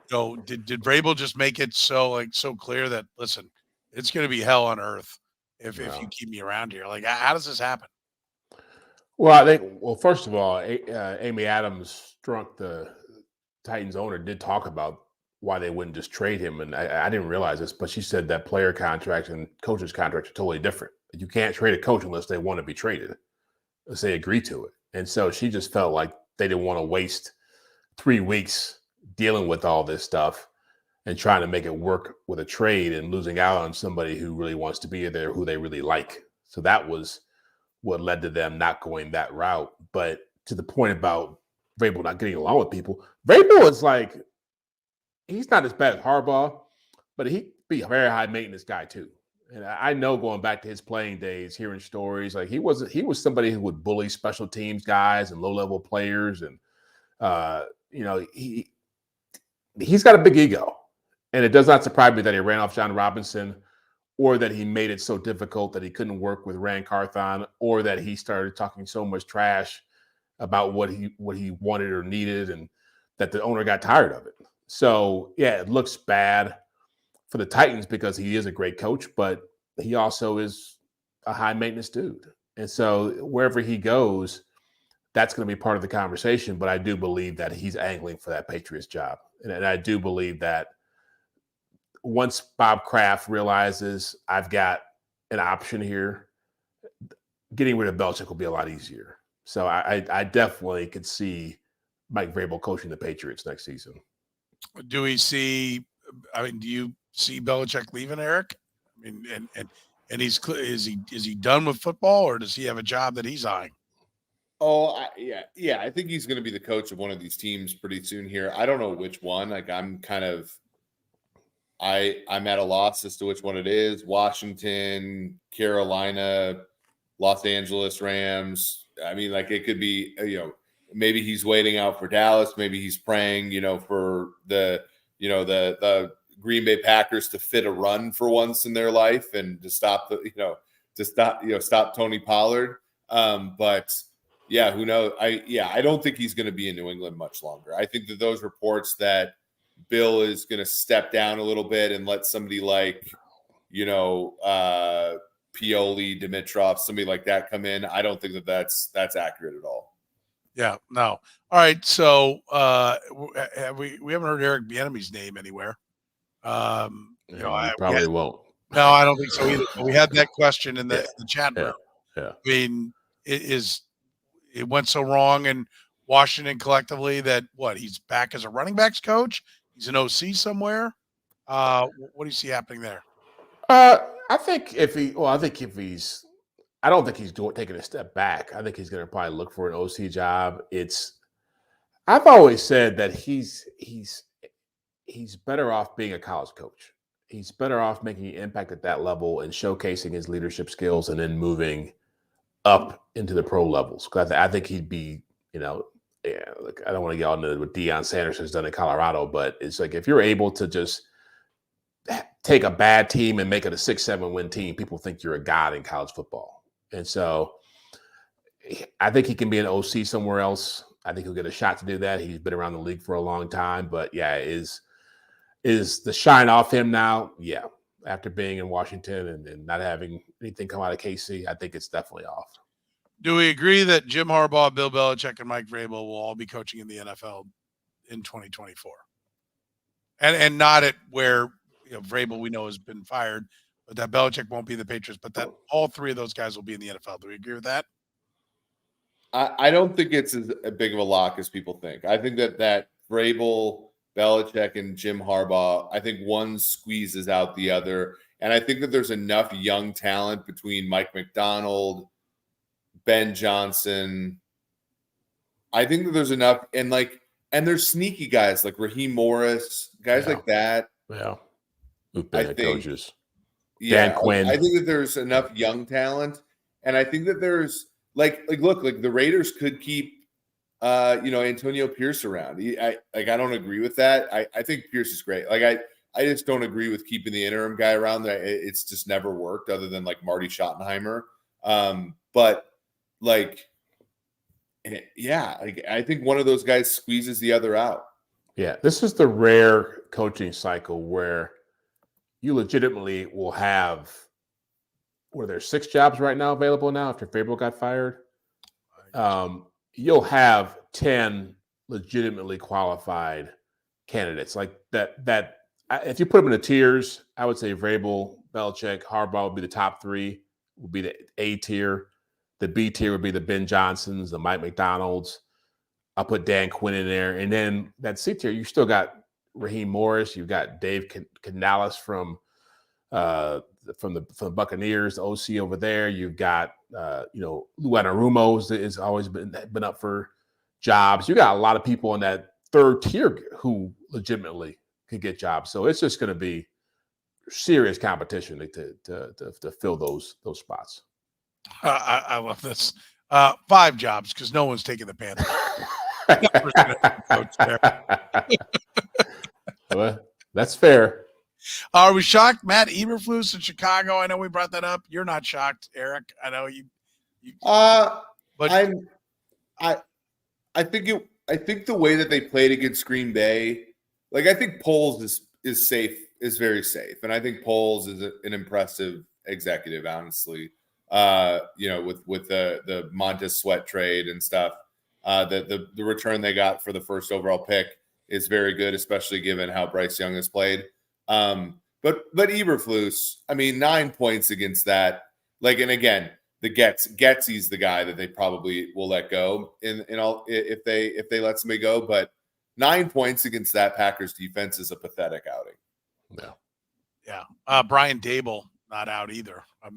Did Vrabel just make it so clear that, listen, it's going to be hell on earth if you keep me around here? Like, how does this happen? Well, I think, first of all, Amy Adams, the Titans owner, did talk about why they wouldn't just trade him. And I didn't realize this, but she said that player contracts and coaches contracts are totally different. You can't trade a coach unless they want to be traded, unless they agree to it. And so she just felt like they didn't want to waste 3 weeks dealing with all this stuff and trying to make it work with a trade and losing out on somebody who really wants to be there, who they really like. So that was what led to them not going that route. But to the point about Vrabel not getting along with people, Vrabel is like, he's not as bad as Harbaugh, but he'd be a very high maintenance guy too. And I know, going back to his playing days, hearing stories, like he was somebody who would bully special teams guys and low-level players. And, he's got a big ego. And it does not surprise me that he ran off John Robinson, or that he made it so difficult that he couldn't work with Rand Carthon, or that he started talking so much trash about what he wanted or needed, and that the owner got tired of it. So, yeah, it looks bad for the Titans because he is a great coach, but he also is a high-maintenance dude. And so wherever he goes, that's going to be part of the conversation. But I do believe that he's angling for that Patriots job. And I do believe that once Bob Kraft realizes I've got an option here, getting rid of Belichick will be a lot easier. So I definitely could see Mike Vrabel coaching the Patriots next season. Do you see Belichick leaving, Eric? I mean, and is he done with football, or does he have a job that he's eyeing? Oh, yeah. I think he's going to be the coach of one of these teams pretty soon here. I don't know which one. Like, I'm at a loss as to which one it is. Washington, Carolina, Los Angeles Rams. I mean, like, it could be, maybe he's waiting out for Dallas. Maybe he's praying, for the Green Bay Packers to fit a run for once in their life and to stop stop Tony Pollard. But yeah, who knows? I don't think he's going to be in New England much longer. I think that those reports that Bill is going to step down a little bit and let somebody like, Pioli, Dimitrov, somebody like that come in, I don't think that that's accurate at all. Yeah, no. All right, so we haven't heard Eric Bieniemy's name anywhere. I probably won't. No, I don't think so either. We had that question in the chat room. Yeah. I mean, it went so wrong in Washington collectively that he's back as a running backs coach. He's an OC somewhere. What do you see happening there? I don't think he's taking a step back. I think he's going to probably look for an OC job. I've always said that he's better off being a college coach. He's better off making an impact at that level and showcasing his leadership skills, and then moving up into the pro levels. Because I think he'd be, I don't want to get on to what Deion Sanders has done in Colorado, but it's like, if you're able to just take a bad team and make it a 6-7 win team, people think you're a god in college football. And so I think he can be an OC somewhere else. I think he'll get a shot to do that. He's been around the league for a long time, but yeah, is the shine off him now? Yeah. After being in Washington and not having anything come out of KC, I think it's definitely off. Do we agree that Jim Harbaugh, Bill Belichick, and Mike Vrabel will all be coaching in the NFL in 2024? And not at where Vrabel, we know, has been fired, but that Belichick won't be the Patriots, but that all three of those guys will be in the NFL. Do we agree with that? I don't think it's as big of a lock as people think. I think that Vrabel, Belichick, and Jim Harbaugh, I think one squeezes out the other. And I think that there's enough young talent between Mike McDonald, Ben Johnson. I think that there's enough. And there's sneaky guys like Raheem Morris, guys like that. Yeah. Who've been coaches. Dan Quinn. I think that there's enough young talent, and I think that there's look, the Raiders could keep Antonio Pierce around. I don't agree with that. I think Pierce is great. I just don't agree with keeping the interim guy around. That it's just never worked, other than like Marty Schottenheimer. But I think one of those guys squeezes the other out. Yeah, this is the rare coaching cycle where you legitimately will have, there's 6 jobs right now available now after Vrabel got fired. You'll have 10 legitimately qualified candidates like that. If you put them in the tiers, I would say Vrabel, Belichick, Harbaugh would be the top 3, would be the A tier. The B tier would be the Ben Johnsons, the Mike McDonalds. I'll put Dan Quinn in there. And then that C tier, you still got Raheem Morris. You've got Dave Canales from the Buccaneers, the OC over there. You've got Lou Anarumo has always been up for jobs. You got a lot of people in that 3rd tier who legitimately could get jobs. So it's just going to be serious competition to fill those spots. I love this. 5 jobs because no one's taking the Panthers. Well, that's fair. Are we shocked? Matt Eberflus in Chicago. I know we brought that up. You're not shocked, Eric. I know you. But I think the way that they played against Green Bay, I think Poles is safe, is very safe, and I think Poles is an impressive executive, honestly. With the Montez Sweat trade and stuff, the return they got for the first overall pick is very good, especially given how Bryce Young has played. But Eberflus, 9 points against that. And again, the Getsy's the guy that they probably will let go if they let somebody go. But 9 points against that Packers defense is a pathetic outing. Yeah. Brian Dable not out either. But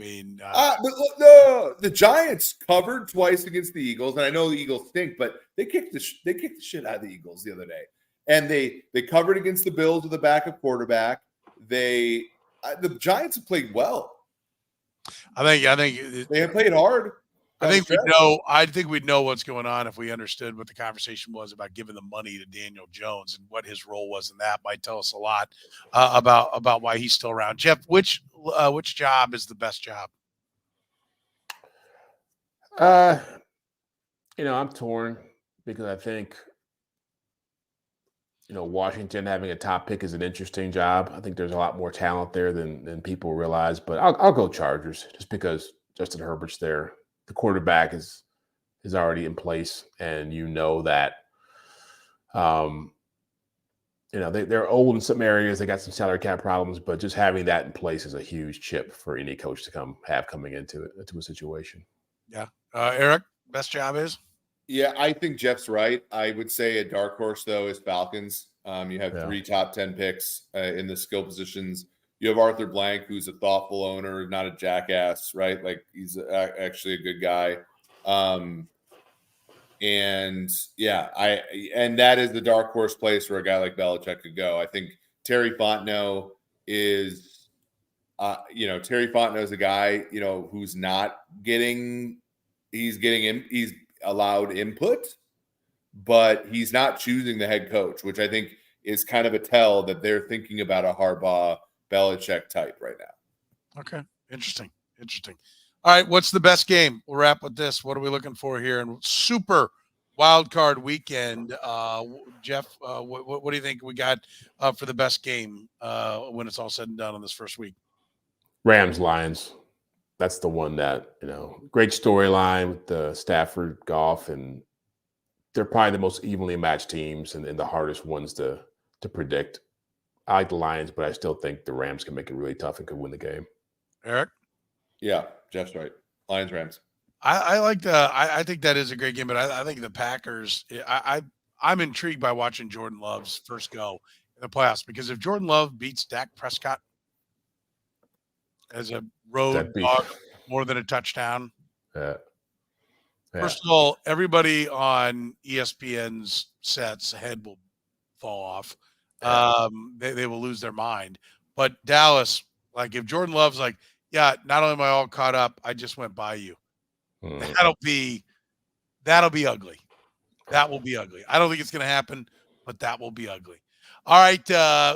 the Giants covered twice against the Eagles, and I know the Eagles stink, but they kicked the shit out of the Eagles the other day, and they covered against the Bills with a backup quarterback. The Giants have played well. I think they have played hard. I think we'd know what's going on if we understood what the conversation was about giving the money to Daniel Jones and what his role was in that. Might tell us a lot about why he's still around. Jeff, which job is the best job? I'm torn because I think Washington having a top pick is an interesting job. I think there's a lot more talent there than people realize, but I'll go Chargers just because Justin Herbert's there. The quarterback is already in place, and that they're old in some areas. They got some salary cap problems, but just having that in place is a huge chip for any coach to coming into a situation. Yeah, Eric, best job is. Yeah, I think Jeff's right. I would say a dark horse though is Falcons. You have 3 top 10 picks in the skill positions. You have Arthur Blank, who's a thoughtful owner, not a jackass, right? He's actually a good guy. And that is the dark horse place where a guy like Belichick could go. I think Terry Fontenot is, a guy, who's not he's allowed input, but he's not choosing the head coach, which I think is kind of a tell that they're thinking about a Harbaugh Belichick type right now. Okay. Interesting. All right. What's the best game? We'll wrap with this. What are we looking for here in Super Wildcard Weekend? Jeff, what do you think we got for the best game when it's all said and done on this first week? Rams Lions. That's the one that, great storyline with the Stafford Goff, and they're probably the most evenly matched teams and the hardest ones to predict. I like the Lions, but I still think the Rams can make it really tough and could win the game. Eric? Yeah, Jeff's right. Lions, Rams. I think that is a great game, but I think the Packers, I'm intrigued by watching Jordan Love's first go in the playoffs, because if Jordan Love beats Dak Prescott as a road dog more than a touchdown, first of all, everybody on ESPN's sets head will fall off. They will lose their mind. But Dallas Like if Jordan Love's like, yeah, not only am I all caught up, I just went by you. That'll be ugly. That will be ugly. I don't think it's going to happen, but that will be ugly. All right.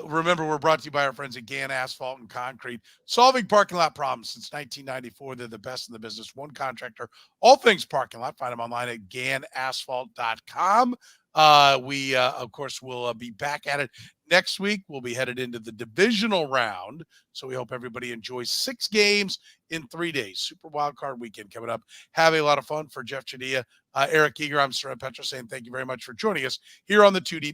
Remember, we're brought to you by our friends at Gann Asphalt and Concrete, solving parking lot problems since 1994. They're the best in the business. One contractor, all things parking lot. Find them online at GannAsphalt.com. We, of course, will be back at it next week. We'll be headed into the divisional round. So we hope everybody enjoys 6 games in 3 days. Super Wildcard Weekend coming up. Have a lot of fun. For Jeff Chadiha, Eric Eager, I'm Soren Petro saying thank you very much for joining us here on the 2 Deep